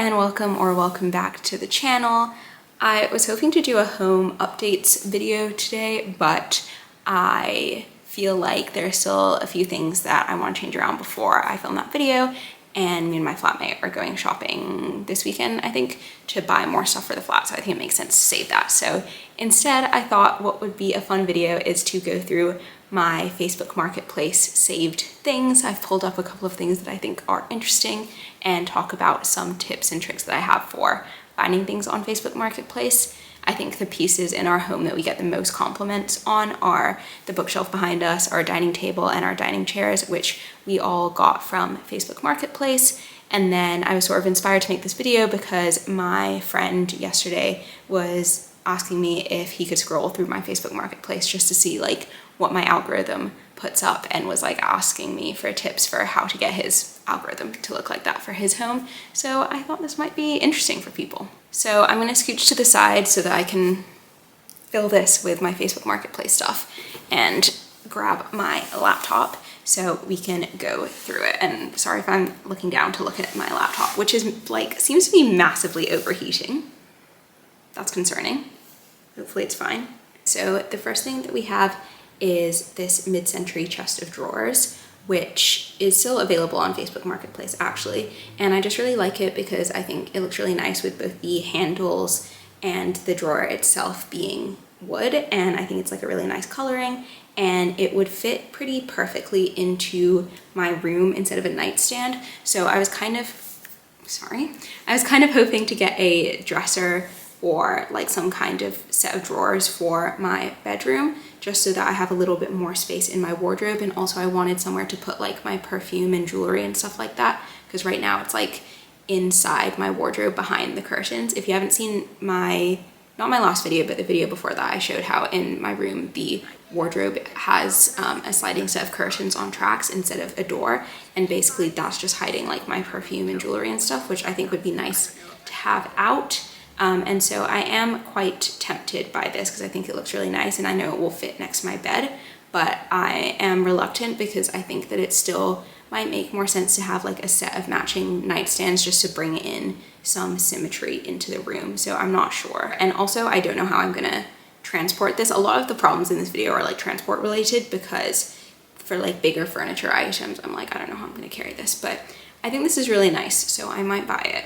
and welcome back to the channel. I was hoping to do a home updates video today, but I feel like there's still a few things that I want to change around before I film that video, and me and my flatmate are going shopping this weekend, I think, to buy more stuff for the flat, so I think it makes sense to save that. So instead, I thought what would be a fun video is to go through my Facebook Marketplace saved things. I've pulled up a couple of things that I think are interesting and talk about some tips and tricks that I have for finding things on Facebook Marketplace. I think the pieces in our home that we get the most compliments on are the bookshelf behind us, our dining table, and our dining chairs, which we all got from Facebook Marketplace. And then I was sort of inspired to make this video because my friend yesterday was asking me if he could scroll through my Facebook Marketplace just to see like what my algorithm puts up, and was like asking me for tips for how to get his algorithm to look like that for his home. So I thought this might be interesting for people. So I'm gonna scooch to the side so that I can fill this with my Facebook Marketplace stuff and grab my laptop so we can go through it. And sorry if I'm looking down to look at my laptop, which is like, seems to be massively overheating. That's concerning. Hopefully it's fine. So the first thing that we have is this mid-century chest of drawers, which is still available on Facebook Marketplace actually. And I just really like it because I think it looks really nice with both the handles and the drawer itself being wood. And I think it's like a really nice coloring, and it would fit pretty perfectly into my room instead of a nightstand. So I was kind of hoping to get a dresser or like some kind of set of drawers for my bedroom, just so that I have a little bit more space in my wardrobe. And also I wanted somewhere to put like my perfume and jewelry and stuff like that, because right now it's like inside my wardrobe behind the curtains. If you haven't seen not my last video, but the video before that, I showed how in my room the wardrobe has a sliding set of curtains on tracks instead of a door, and basically that's just hiding like my perfume and jewelry and stuff, which I think would be nice to have out. And so I am quite tempted by this because I think it looks really nice and I know it will fit next to my bed, but I am reluctant because I think that it still might make more sense to have like a set of matching nightstands just to bring in some symmetry into the room. So I'm not sure. And also I don't know how I'm gonna transport this. A lot of the problems in this video are like transport related, because for like bigger furniture items, I'm like, I don't know how I'm gonna carry this, but I think this is really nice, so I might buy it.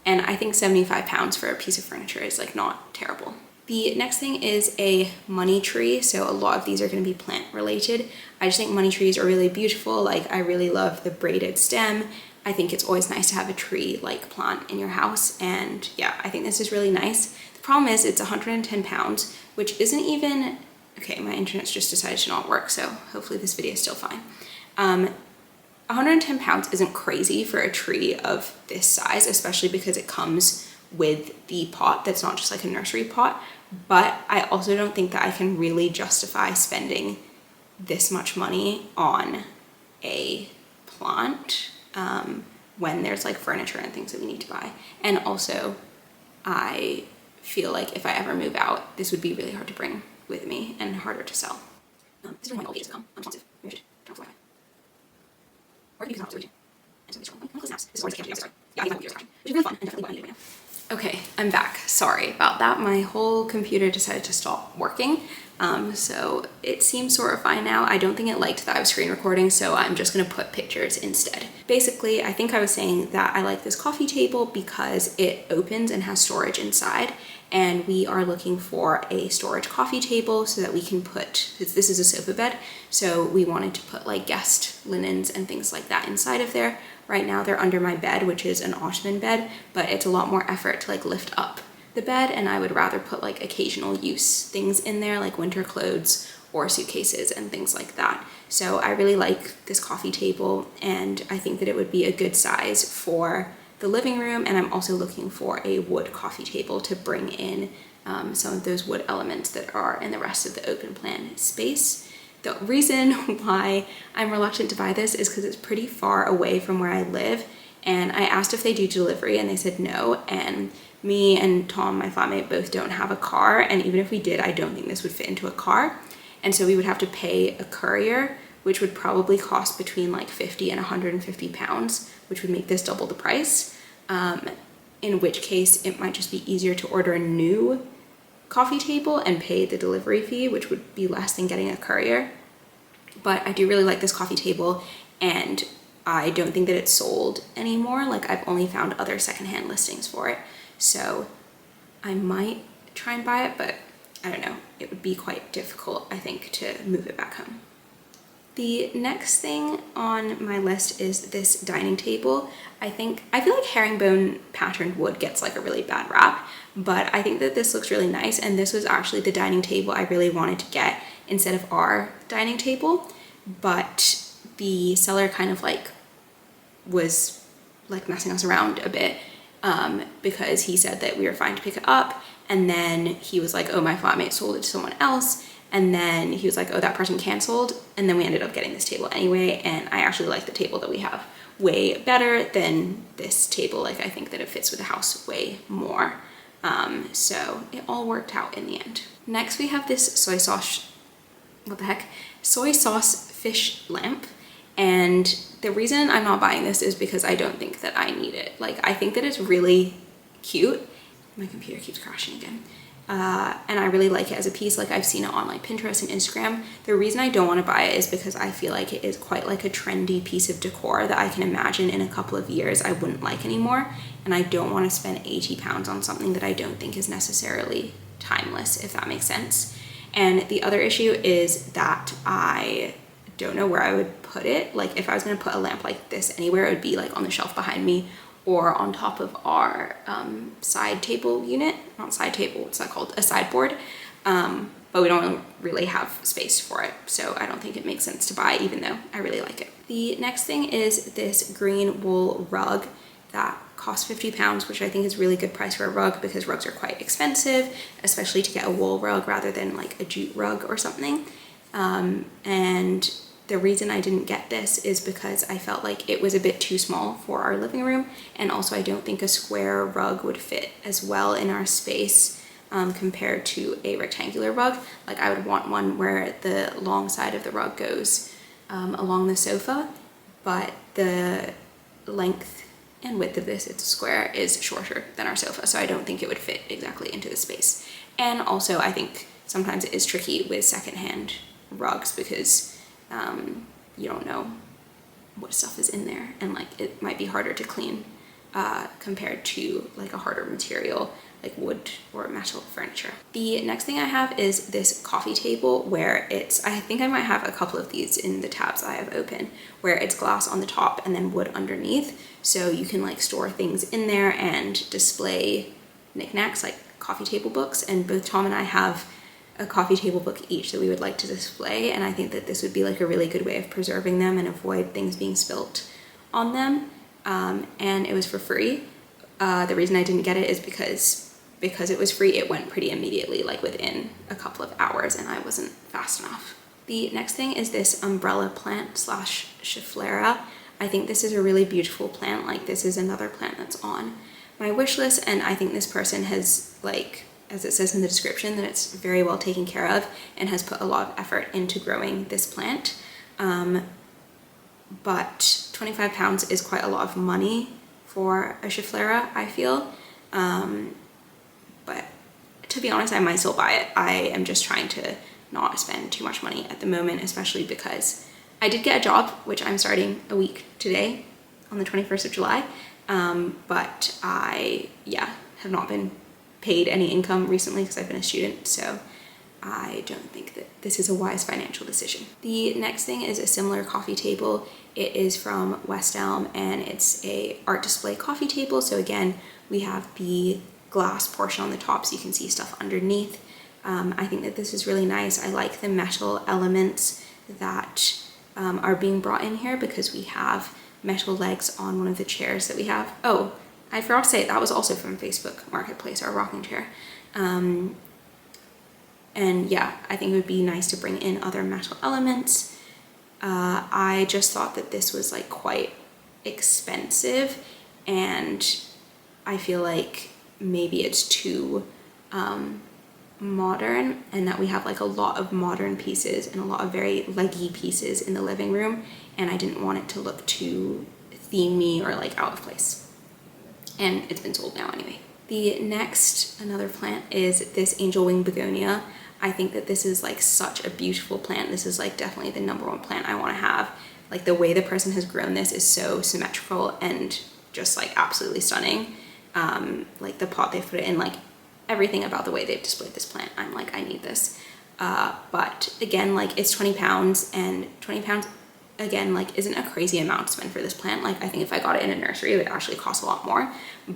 And I think 75 pounds for a piece of furniture is like not terrible. The next thing is a money tree. So a lot of these are gonna be plant related. I just think money trees are really beautiful. Like I really love the braided stem. I think it's always nice to have a tree like plant in your house. And yeah, I think this is really nice. The problem is it's 110 pounds, which isn't even, okay, my internet's just decided to not work, so hopefully this video is still fine. 110 pounds isn't crazy for a tree of this size, especially because it comes with the pot that's not just like a nursery pot. But I also don't think that I can really justify spending this much money on a plant when there's like furniture and things that we need to buy. And also I feel like if I ever move out, this would be really hard to bring with me and harder to sell. This is really my old ages to come. Unresponsive. Maybe I should turn off the Wi-Fi. Or you can use it. And so these are one close snaps. This is always the sorry. Yeah, I think which is really fun and definitely what I need right now. Okay, I'm back. Sorry about that. My whole computer decided to stop working. So it seems sort of fine now. I don't think it liked that I was screen recording, so I'm just gonna put pictures instead. Basically, I think I was saying that I like this coffee table because it opens and has storage inside, and we are looking for a storage coffee table so that we can put, this is a sofa bed, so we wanted to put like guest linens and things like that inside of there. Right now they're under my bed, which is an ottoman bed, but it's a lot more effort to like lift up the bed, and I would rather put like occasional use things in there, like winter clothes or suitcases and things like that. So I really like this coffee table, and I think that it would be a good size for the living room. And I'm also looking for a wood coffee table to bring in some of those wood elements that are in the rest of the open plan space. The reason why I'm reluctant to buy this is because it's pretty far away from where I live, and I asked if they do delivery and they said no, and me and Tom, my flatmate, both don't have a car, and even if we did, I don't think this would fit into a car. And so we would have to pay a courier, which would probably cost between like 50 and 150 pounds, which would make this double the price. in which case it might just be easier to order a new coffee table and pay the delivery fee, which would be less than getting a courier. But I do really like this coffee table, and I don't think that it's sold anymore. Like, I've only found other secondhand listings for it. So I might try and buy it, but I don't know. It would be quite difficult, I think, to move it back home. The next thing on my list is this dining table. I feel like herringbone patterned wood gets like a really bad rap, but I think that this looks really nice, and this was actually the dining table I really wanted to get instead of our dining table, but the seller kind of like was like messing us around a bit, because he said that we were fine to pick it up, and then he was like, oh, my flatmate sold it to someone else. And then he was like, oh, that person canceled. And then we ended up getting this table anyway. And I actually like the table that we have way better than this table. Like, I think that it fits with the house way more. So it all worked out in the end. Next, we have this soy sauce fish lamp. And the reason I'm not buying this is because I don't think that I need it. Like, I think that it's really cute. My computer keeps crashing again. And I really like it as a piece. Like, I've seen it on like Pinterest and Instagram. The reason I don't want to buy it is because I feel like it is quite like a trendy piece of decor that I can imagine in a couple of years I wouldn't like anymore. And I don't want to spend 80 pounds on something that I don't think is necessarily timeless, if that makes sense. And the other issue is that I don't know where I would put it. Like, if I was going to put a lamp like this anywhere, it would be like on the shelf behind me, or on top of our side table unit. Not side table, what's that called? A sideboard. But we don't really have space for it, so I don't think it makes sense to buy, even though I really like it. The next thing is this green wool rug that costs 50 pounds, which I think is really good price for a rug, because rugs are quite expensive, especially to get a wool rug rather than like a jute rug or something. And the reason I didn't get this is because I felt like it was a bit too small for our living room, and also I don't think a square rug would fit as well in our space compared to a rectangular rug. Like, I would want one where the long side of the rug goes along the sofa, but the length and width of this, it's a square, is shorter than our sofa, so I don't think it would fit exactly into the space. And also, I think sometimes it is tricky with secondhand rugs because you don't know what stuff is in there, and like it might be harder to clean compared to like a harder material like wood or metal furniture. The next thing I have is this coffee table, where I think I might have a couple of these in the tabs I have open, where it's glass on the top and then wood underneath, so you can like store things in there and display knickknacks like coffee table books. And both Tom and I have a coffee table book each that we would like to display, and I think that this would be like a really good way of preserving them and avoid things being spilt on them. And it was for free. The reason I didn't get it is because it was free, it went pretty immediately, like within a couple of hours, and I wasn't fast enough. The next thing is this umbrella plant slash schefflera. I think this is a really beautiful plant. Like, this is another plant that's on my wish list, and I think this person has, like, as it says in the description, that it's very well taken care of and has put a lot of effort into growing this plant. But 25 pounds is quite a lot of money for a schefflera, I feel. But to be honest, I might still buy it. I am just trying to not spend too much money at the moment, especially because I did get a job, which I'm starting a week today on the 21st of July. But I, have not been paid any income recently because I've been a student, so I don't think that this is a wise financial decision. The next thing is a similar coffee table. It is from West Elm, and it's a art display coffee table. So again, we have the glass portion on the top so you can see stuff underneath. I think that this is really nice. I like the metal elements that are being brought in here, because we have metal legs on one of the chairs that we have. Oh, I forgot to say, that was also from Facebook Marketplace, our rocking chair. And yeah, I think it would be nice to bring in other metal elements. I just thought that this was like quite expensive, and I feel like maybe it's too modern, and that we have like a lot of modern pieces and a lot of very leggy pieces in the living room, and I didn't want it to look too themey or like out of place. and it's been sold now anyway. The next, another plant is this angel wing begonia. I think that this is like such a beautiful plant. This is like definitely the #1 plant I want to have. Like the way the person has grown this is so symmetrical and just like absolutely stunning. Like the pot they've put it in, like everything about the way they've displayed this plant, I'm like, I need this. But again, like it's 20 pounds, and 20 pounds again, like isn't a crazy amount to spend for this plant. Like I think if I got it in a nursery, it would actually cost a lot more,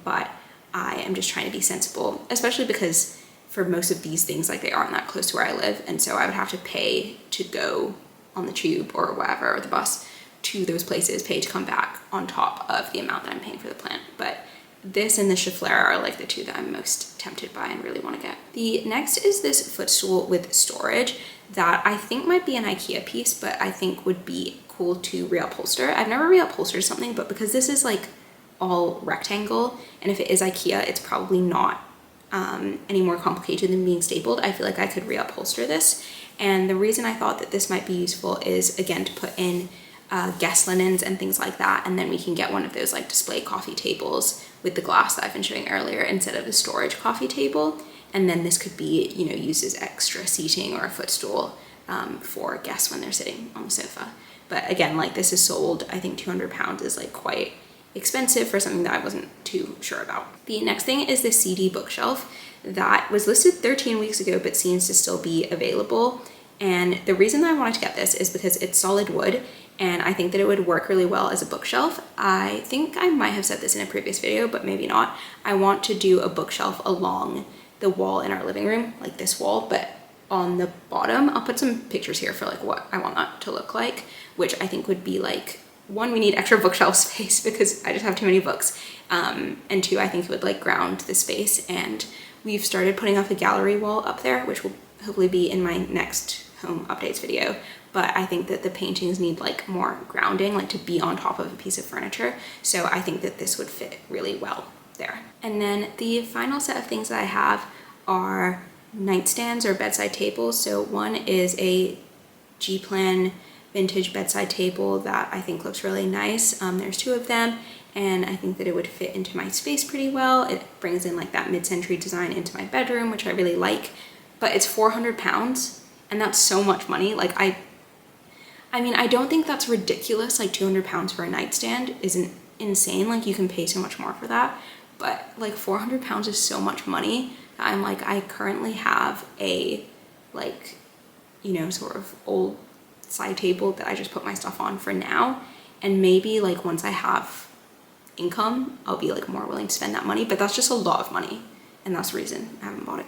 but I am just trying to be sensible, especially because for most of these things, like they aren't that close to where I live. And so I would have to pay to go on the tube or whatever, or the bus to those places, pay to come back on top of the amount that I'm paying for the plant. But this and the Schefflera are like the two that I'm most tempted by and really want to get. The next is this footstool with storage that I think might be an IKEA piece, but I think would be cool to reupholster. I've never reupholstered something, but because this is like all rectangle, and if it is IKEA, it's probably not any more complicated than being stapled, I feel like I could reupholster this. And the reason I thought that this might be useful is, again, to put in guest linens and things like that, and then we can get one of those like display coffee tables with the glass that I've been showing earlier instead of the storage coffee table. And then this could be, you know, used as extra seating or a footstool for guests when they're sitting on the sofa. But again, like this is sold, I think 200 pounds is like quite expensive for something that I wasn't too sure about. The next thing is the CD bookshelf that was listed 13 weeks ago, but seems to still be available. And the reason I wanted to get this is because it's solid wood, and I think that it would work really well as a bookshelf. I think I might have said this in a previous video, but maybe not. I want to do a bookshelf along the wall in our living room, like this wall, but on the bottom, I'll put some pictures here for like what I want that to look like, which I think would be like, one, we need extra bookshelf space because I just have too many books. And two, I think it would like ground the space. And we've started putting up a gallery wall up there, which will hopefully be in my next home updates video. But I think that the paintings need like more grounding, like to be on top of a piece of furniture. So I think that this would fit really well there. And then the final set of things that I have are nightstands or bedside tables. So one is a G-Plan vintage bedside table that I think looks really nice. There's two of them, and I think that it would fit into my space pretty well. It brings in like that mid-century design into my bedroom, which I really like, but it's 400 pounds, and that's so much money. Like I mean, I don't think that's ridiculous. Like 200 pounds for a nightstand isn't insane. Like you can pay so much more for that, but like 400 pounds is so much money that I'm like, I currently have a like, you know, sort of old side table that I just put my stuff on for now, and maybe like once I have income, I'll be like more willing to spend that money, but that's just a lot of money, and that's the reason I haven't bought it.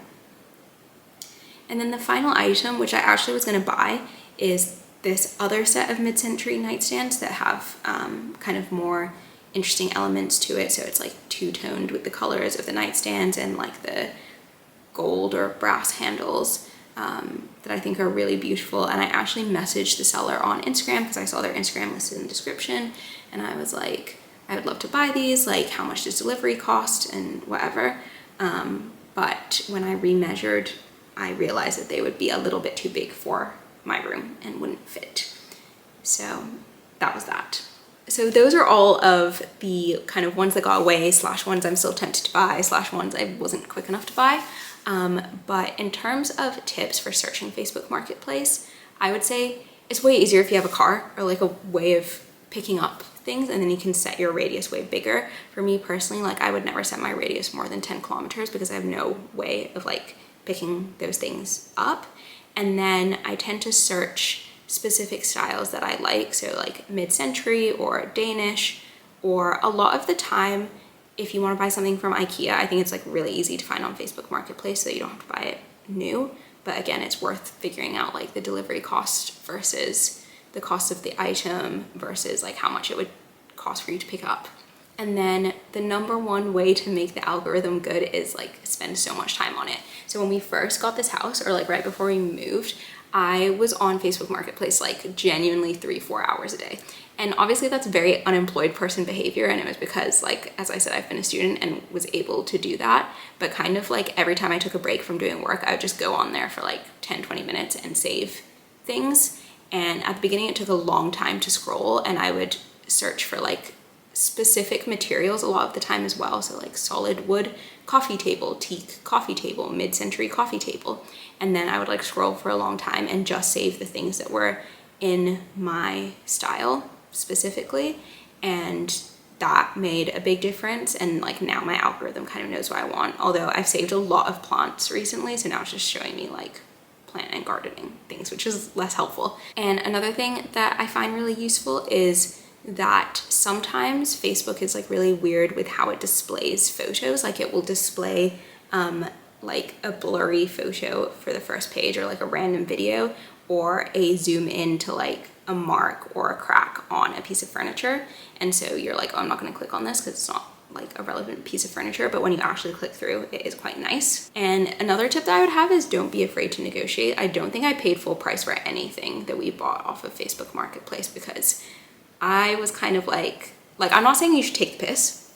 And then the final item, which I actually was going to buy, is this other set of mid-century nightstands that have kind of more interesting elements to it. So it's like two-toned with the colors of the nightstands and like the gold or brass handles that I think are really beautiful. And I actually messaged the seller on Instagram because I saw their Instagram listed in the description, and I was like, I would love to buy these, like how much does delivery cost and whatever. But when I remeasured, I realized that they would be a little bit too big for my room and wouldn't fit. So that was that. So those are all of the kind of ones that got away / ones I'm still tempted to buy / ones I wasn't quick enough to buy. But in terms of tips for searching Facebook Marketplace, I would say it's way easier if you have a car or like a way of picking up things, and then you can set your radius way bigger. For me personally, like I would never set my radius more than 10 kilometers because I have no way of like picking those things up. And then I tend to search specific styles that I like, so like mid-century or Danish, or a lot of the time if you want to buy something from IKEA, I think it's like really easy to find on Facebook Marketplace, so you don't have to buy it new. But again, it's worth figuring out like the delivery cost versus the cost of the item versus like how much it would cost for you to pick up. And then the #1 way to make the algorithm good is like spend so much time on it. So when we first got this house, or like right before we moved, I was on Facebook Marketplace like genuinely 3-4 hours a day. And obviously that's very unemployed person behavior, and it was because, like, as I said, I've been a student and was able to do that. But kind of like every time I took a break from doing work, I would just go on there for like 10-20 minutes and save things. And at the beginning it took a long time to scroll, and I would search for like specific materials a lot of the time as well. So like solid wood coffee table, teak coffee table, mid-century coffee table. And then I would like scroll for a long time and just save the things that were in my style specifically. And that made a big difference. And like now my algorithm kind of knows what I want. Although I've saved a lot of plants recently, so now it's just showing me like plant and gardening things, which is less helpful. And another thing that I find really useful is that sometimes Facebook is like really weird with how it displays photos. Like it will display like a blurry photo for the first page, or like a random video, or a zoom in to like a mark or a crack on a piece of furniture. And so you're like, oh, I'm not going to click on this because it's not like a relevant piece of furniture, but when you actually click through, it is quite nice. And another tip that I would have is don't be afraid to negotiate. I don't think I paid full price for anything that we bought off of Facebook Marketplace, because I was kind of like I'm not saying you should take the piss,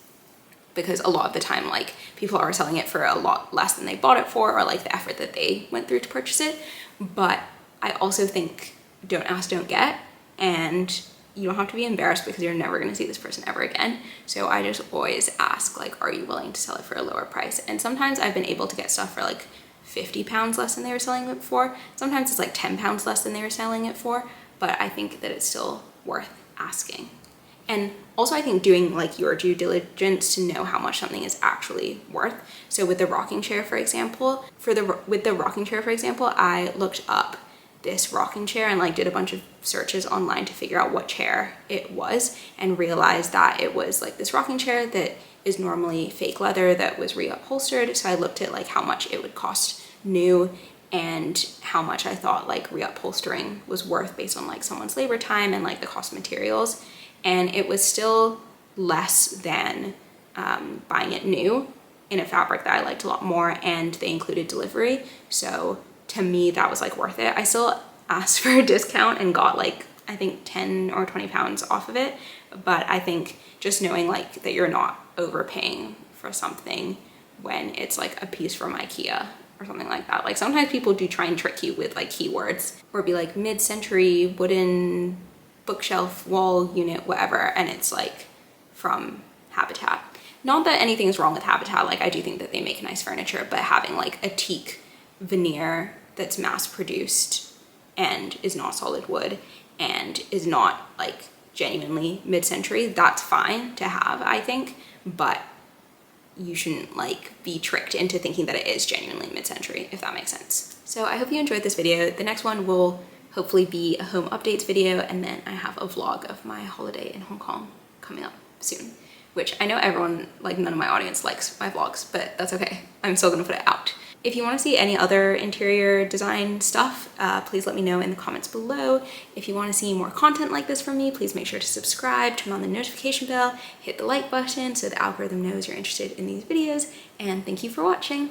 because a lot of the time like people are selling it for a lot less than they bought it for, or like the effort that they went through to purchase it. But I also think don't ask, don't get, and you don't have to be embarrassed because you're never going to see this person ever again. So I just always ask, like, are you willing to sell it for a lower price? And sometimes I've been able to get stuff for like £50 less than they were selling it for. Sometimes it's like £10 less than they were selling it for, but I think that it's still worth asking. And also I think doing like your due diligence to know how much something is actually worth. So with the rocking chair, for example, I looked up this rocking chair and like did a bunch of searches online to figure out what chair it was, and realized that it was like this rocking chair that is normally fake leather that was reupholstered. So I looked at like how much it would cost new and how much I thought like reupholstering was worth based on like someone's labor time and like the cost of materials. And it was still less than buying it new in a fabric that I liked a lot more, and they included delivery. So to me, that was like worth it. I still asked for a discount and got like, I think 10 or 20 pounds off of it. But I think just knowing like that you're not overpaying for something when it's like a piece from IKEA or something like that. Like sometimes people do try and trick you with like keywords, or be like mid-century wooden bookshelf wall unit, whatever, and it's like from Habitat. Not that anything's wrong with Habitat, like I do think that they make nice furniture, but having like a teak veneer that's mass produced and is not solid wood and is not like genuinely mid-century, that's fine to have, I think, but you shouldn't like be tricked into thinking that it is genuinely mid-century, if that makes sense. So I hope you enjoyed this video. The next one will hopefully be a home updates video, and then I have a vlog of my holiday in Hong Kong coming up soon, which I know everyone, like none of my audience likes my vlogs, but that's okay. I'm still gonna put it out. If you want to see any other interior design stuff, please let me know in the comments below. If you want to see more content like this from me, please make sure to subscribe, turn on the notification bell, hit the like button so the algorithm knows you're interested in these videos, and thank you for watching.